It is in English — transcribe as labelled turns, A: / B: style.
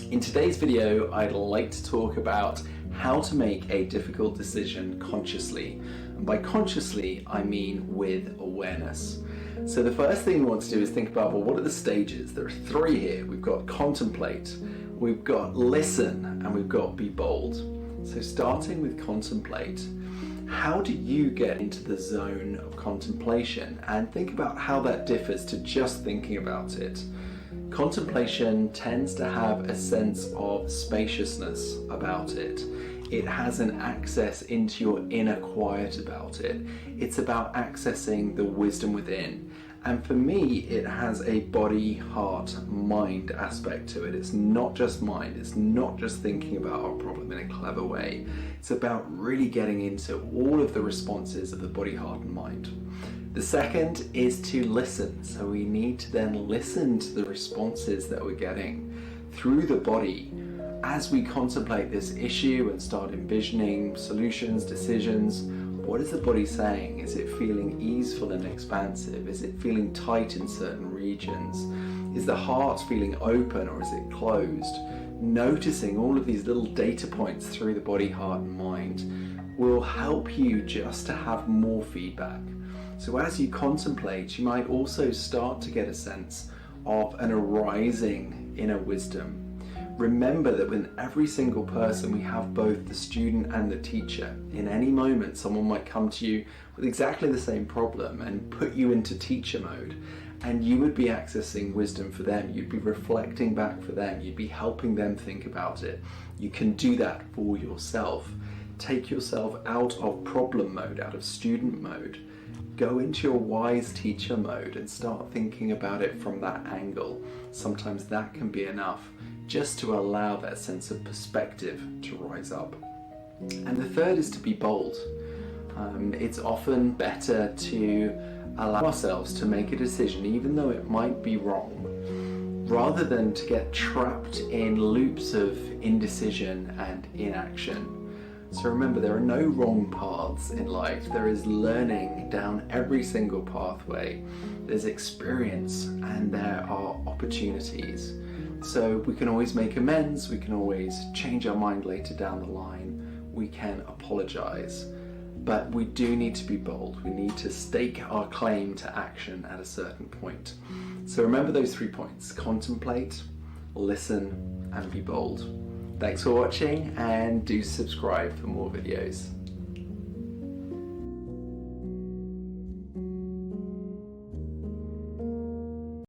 A: In today's video, I'd like to talk about how to make a difficult decision consciously. And by consciously, I mean with awareness. So the first thing we want to do is think about, well, what are the stages? There are three here. We've got contemplate, we've got listen, and we've got be bold. So starting with contemplate, how do you get into the zone of contemplation? And think about how that differs to just thinking about it. Contemplation tends to have a sense of spaciousness about it. It has an access into your inner quiet about it. It's about accessing the wisdom within. And for me, it has a body, heart, mind aspect to it. It's not just mind. It's not just thinking about our problem in a clever way. It's about really getting into all of the responses of the body, heart, and mind. The second is to listen. So we need to then listen to the responses that we're getting through the body as we contemplate this issue and start envisioning solutions, decisions. What is the body saying? Is it feeling easeful and expansive? Is it feeling tight in certain regions? Is the heart feeling open or is it closed? Noticing all of these little data points through the body, heart, and mind will help you just to have more feedback. So as you contemplate, you might also start to get a sense of an arising inner wisdom. Remember that with every single person, we have both the student and the teacher. In any moment, someone might come to you with exactly the same problem and put you into teacher mode, and you would be accessing wisdom for them. You'd be reflecting back for them. You'd be helping them think about it. You can do that for yourself. Take yourself out of problem mode, out of student mode. Go into your wise teacher mode and start thinking about it from that angle. Sometimes that can be enough just to allow that sense of perspective to rise up. And the third is to be bold. It's often better to allow ourselves to make a decision, even though it might be wrong, rather than to get trapped in loops of indecision and inaction. So remember, there are no wrong paths in life. There is learning down every single pathway. There's experience and there are opportunities. So we can always make amends. We can always change our mind later down the line. We can apologize. But we do need to be bold. We need to stake our claim to action at a certain point. So remember those 3 points: contemplate, listen, and be bold. Thanks for watching, and do subscribe for more videos.